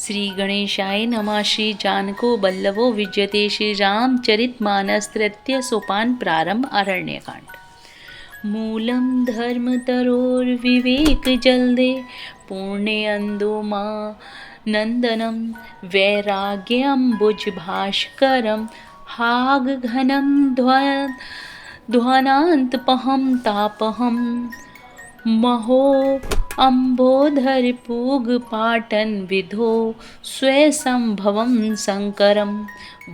श्री गणेशाय नमः। श्री जानको बल्लभो विजयते। श्री रामचरितमानस तृतीय सोपान प्रारंभ। अरण्यकांड। मूलम धर्मतरोर्विवेक जल्दे पुण्यंदो मा नंदनम वैराग्यम्बुज भास्करम हाग घनम ध्वनान्तपहम तापहम महो अम्बोधर पूग पाटन विधो स्वयंभवं शंकरम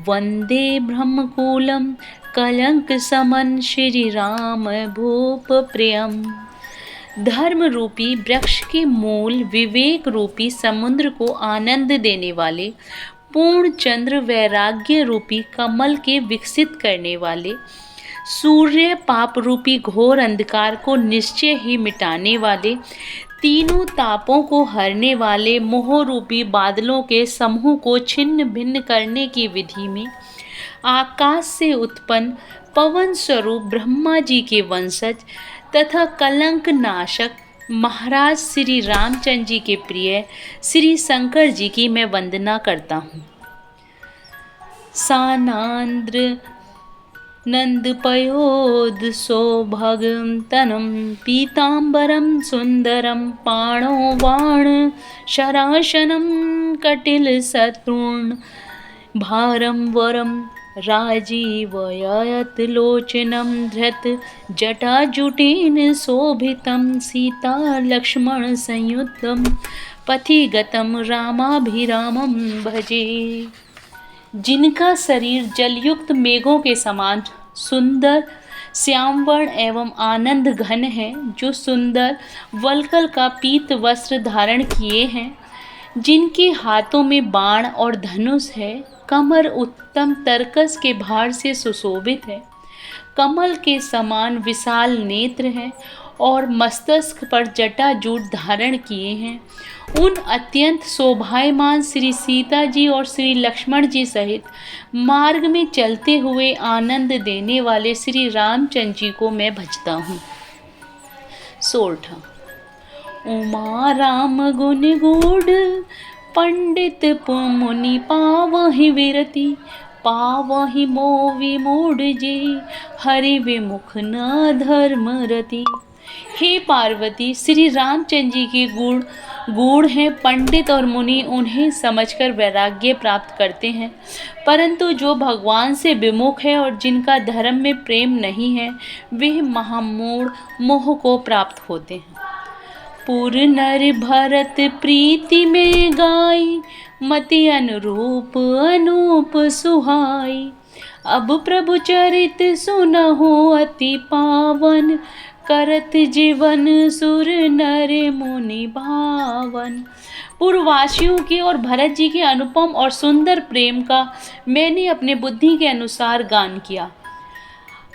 वंदे ब्रह्मकूलम कलंक समन श्री राम भूप प्रियम। धर्म रूपी वृक्ष के मूल विवेक रूपी समुद्र को आनंद देने वाले, पूर्ण चंद्र वैराग्य रूपी कमल के विकसित करने वाले, सूर्य पाप रूपी घोर अंधकार को निश्चय ही मिटाने वाले, तीनों तापों को हरने वाले, मोह रूपी बादलों के समूह को छिन्न भिन्न करने की विधि में आकाश से उत्पन्न पवन स्वरूप ब्रह्मा जी के वंशज तथा कलंक नाशक महाराज श्री रामचंद्र जी के प्रिय श्री शंकर जी की मैं वंदना करता हूँ। सानांद्र नंदपयोद सौभगं तनं पीतांबरं सुंदरं पाणो वाण शराशनं कटिल शत्रुन् भारं वरं राजीवयत लोचनं धृत जटाजुटेन शोभितं सीता लक्ष्मण संयुक्तं पथिगतं रामाभिरामं भजे। जिनका शरीर जलयुक्त मेघों के समान सुंदर श्यामवर्ण एवं आनंद घन है, जो सुंदर वल्कल का पीत वस्त्र धारण किए हैं, जिनके हाथों में बाण और धनुष है, कमर उत्तम तरकस के भार से सुशोभित है, कमल के समान विशाल नेत्र हैं और मस्तक पर जटाजूट धारण किए हैं, उन अत्यंत शोभायमान श्री सीता जी और श्री लक्ष्मण जी सहित मार्ग में चलते हुए आनंद देने वाले श्री रामचंद्र जी को मैं भजता हूँ। सोरठा। उमा राम गुण गूढ़ पंडित मुनि पावहि विरति पावहि मोवि मूढ़ जी हरि विमुख न धर्म रति। हे पार्वती, श्री रामचंद्र जी के गुण गूढ़ हैं। पंडित और मुनि उन्हें समझकर वैराग्य प्राप्त करते हैं, परंतु जो भगवान से विमुख है और जिनका धर्म में प्रेम नहीं है, वे महामूढ़ मोह को प्राप्त होते हैं। पुर नर भरत प्रीति में गाई मति अनुरूप अनूप सुहाई। अब प्रभु चरित सुनहु अति पावन करत जीवन सुर नर मुनि भावन। पूर्ववासियों के और भरत जी के अनुपम और सुंदर प्रेम का मैंने अपने बुद्धि के अनुसार गान किया।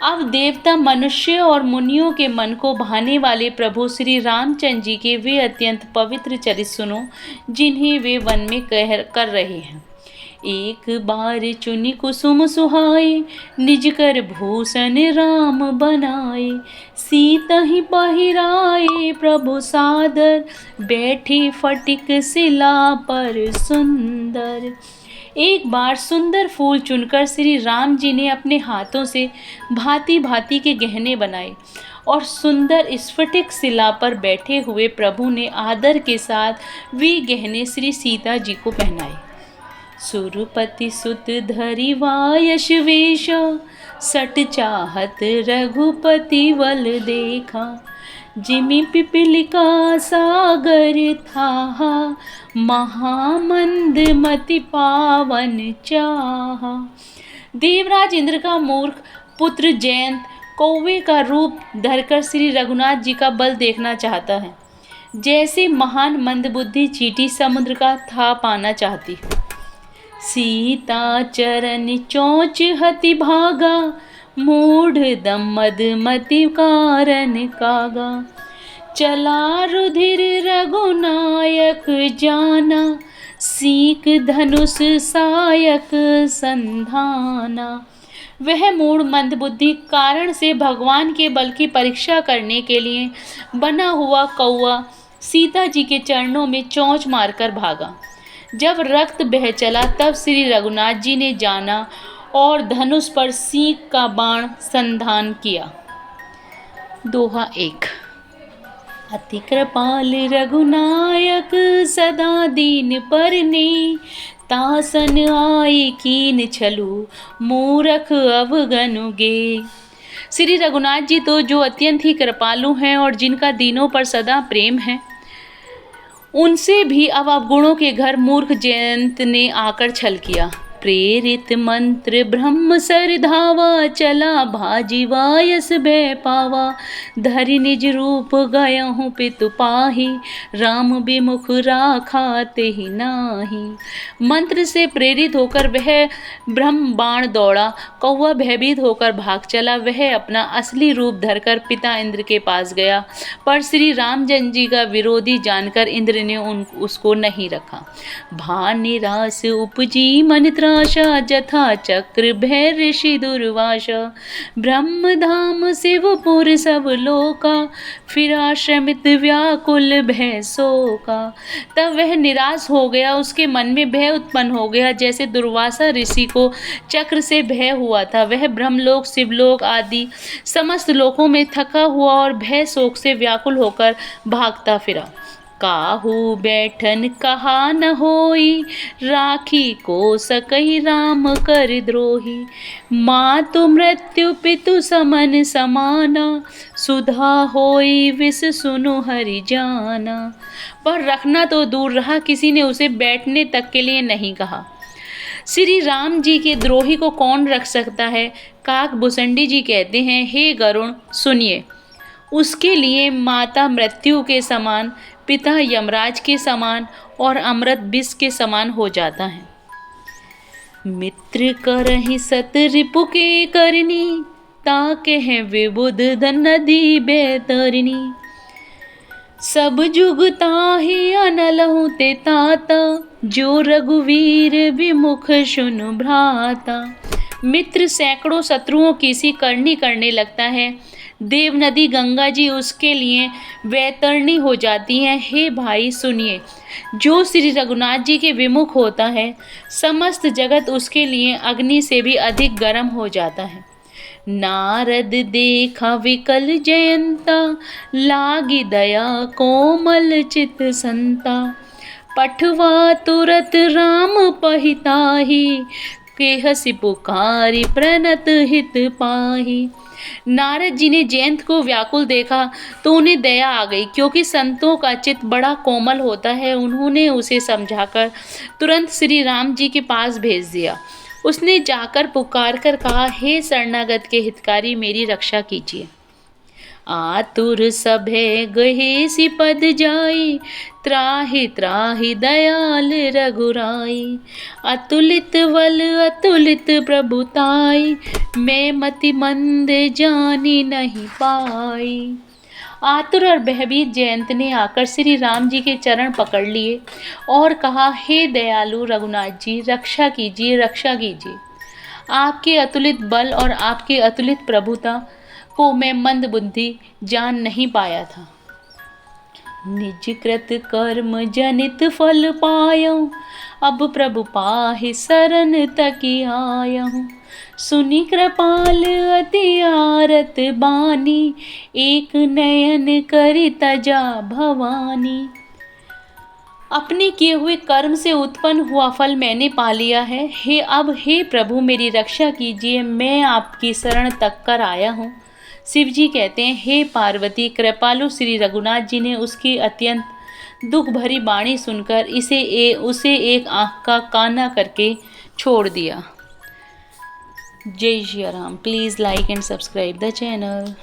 अब देवता, मनुष्य और मुनियों के मन को भाने वाले प्रभु श्री रामचंद्र जी के वे अत्यंत पवित्र चरित सुनो, जिन्हें वे वन में कर रहे हैं। एक बार चुनि कुसुम सुहाए निज कर भूषण राम बनाए। सीता ही पहिराए प्रभु सादर बैठी फटिक शिला पर सुंदर। एक बार सुंदर फूल चुनकर श्री राम जी ने अपने हाथों से भांति भांति के गहने बनाए और सुंदर स्फटिक शिला पर बैठे हुए प्रभु ने आदर के साथ वे गहने श्री सीता जी को पहनाए। सुरपति सुत धरि वायश वेश सट चाहत रघुपति वल देखा। जिमि पिपीलिका सागर था महामंद मति पावन चाहा। देवराज इंद्र का मूर्ख पुत्र जयंत कौवे का रूप धरकर श्री रघुनाथ जी का बल देखना चाहता है, जैसे महान मंदबुद्धि चींटी समुद्र का था पाना चाहती। सीता चरण चोंच हति भागा मूढ़ दम्मद मति कारण कागा। चला रुधिर रघुनायक जाना सीख धनुष सायक संधाना। वह मूढ़ मंदबुद्धि कारण से भगवान के बल की परीक्षा करने के लिए बना हुआ कौआ सीता जी के चरणों में चोंच मारकर भागा। जब रक्त बह चला तब श्री रघुनाथ जी ने जाना और धनुष पर सींग का बाण संधान किया। दोहा 1। अति कृपाल रघुनायक सदा दीन परने, तासन आई कीन छलु मूरख अवगनु गे। श्री रघुनाथ जी तो जो अत्यंत ही कृपालु हैं और जिनका दीनों पर सदा प्रेम है, उनसे भी अब अवगुणों के घर मूर्ख जयंत ने आकर छल किया। प्रेरित मंत्र ब्रह्म सर धावा, चला भाजी वायस भय पावा। धरि निज रूप गया हूँ पितु पाही, राम विमुख राखा तेहि नाही। मंत्र से प्रेरित होकर वह ब्रह्म बाण दौड़ा, कौवा भयभीत होकर भाग चला। वह अपना असली रूप धरकर पिता इंद्र के पास गया, पर श्री रामचंद्र जी का विरोधी जानकर इंद्र ने उसको नहीं रखा। भान निराश उपजी मन त्रासा, जथा चक्र भय ऋषि दुर्वासा। ब्रह्मधाम शिवपुर सब लोका, फिर आश्रमित व्याकुल भय शोका। तब वह निराश हो गया, उसके मन में भय उत्पन्न हो गया, जैसे दुर्वासा ऋषि को चक्र से भय हुआ था। वह ब्रह्मलोक, शिवलोक आदि समस्त लोकों में थका हुआ और भय शोक से व्याकुल होकर भागता फिरा। काहू बैठन कहा न होई, राखी को सकहि राम कर द्रोही। मातु मृत्यु पितु समन समाना, सुधा होई विष सुनु हरि जाना। पर रखना तो दूर रहा, किसी ने उसे बैठने तक के लिए नहीं कहा। श्री राम जी के द्रोही को कौन रख सकता है? काक भुसंडी जी कहते हैं, हे गरुण सुनिए, उसके लिए माता मृत्यु के समान, पिता यमराज के समान और अमृत विष के समान हो जाता है। मित्र करहि सत रिपु के करनी, ताके हैं विबुध धन नदी बैतरनी। सब जुग ताहि अनलहु ते ताता, जो रघुवीर विमुख सुनु भ्राता। मित्र सैकड़ों शत्रुओं की सी करनी करने लगता है, देव नदी गंगा जी उसके लिए वैतरणी हो जाती हैं। हे भाई सुनिए, जो श्री रघुनाथ जी के विमुख होता है, समस्त जगत उसके लिए अग्नि से भी अधिक गर्म हो जाता है। नारद देखा विकल जयंता, लागी दया कोमल चित संता। पठवा तुरत राम पहिताही, केहसि पुकारी प्रणत हित पाही। नारद जी ने जयंत को व्याकुल देखा तो उन्हें दया आ गई, क्योंकि संतों का चित्त बड़ा कोमल होता है। उन्होंने उसे समझाकर तुरंत श्री राम जी के पास भेज दिया। उसने जाकर पुकार कर कहा, हे शरणागत के हितकारी, मेरी रक्षा कीजिए। आतुर सभे गहे सि पद जाई, त्राहि त्राहि दयाल रघुराई। अतुलित बल अतुलित प्रभुताई, मैं मति मंद जानी नहीं पाई। आतुर और भयभीत जयंत ने आकर श्री राम जी के चरण पकड़ लिए और कहा, हे दयालु रघुनाथ जी, रक्षा कीजिए, रक्षा कीजिए। आपके अतुलित बल और आपके अतुलित प्रभुता को मैं मंद बुद्धि जान नहीं पाया था। निज कृत कर्म जनित फल पायऊं, अब प्रभु पाहि शरण तकी आयऊं। सुनि कृपाल अति आरत बानी, एक नयन करि तजा भवानी। अपने किए हुए कर्म से उत्पन्न हुआ फल मैंने पा लिया है। हे प्रभु मेरी रक्षा कीजिए, मैं आपकी शरण तक कर आया हूँ। शिव जी कहते हैं, हे पार्वती, कृपालु श्री रघुनाथ जी ने उसकी अत्यंत दुख भरी वाणी सुनकर उसे एक आँख का काना करके छोड़ दिया। जय Shri Ram. Please like and subscribe the channel.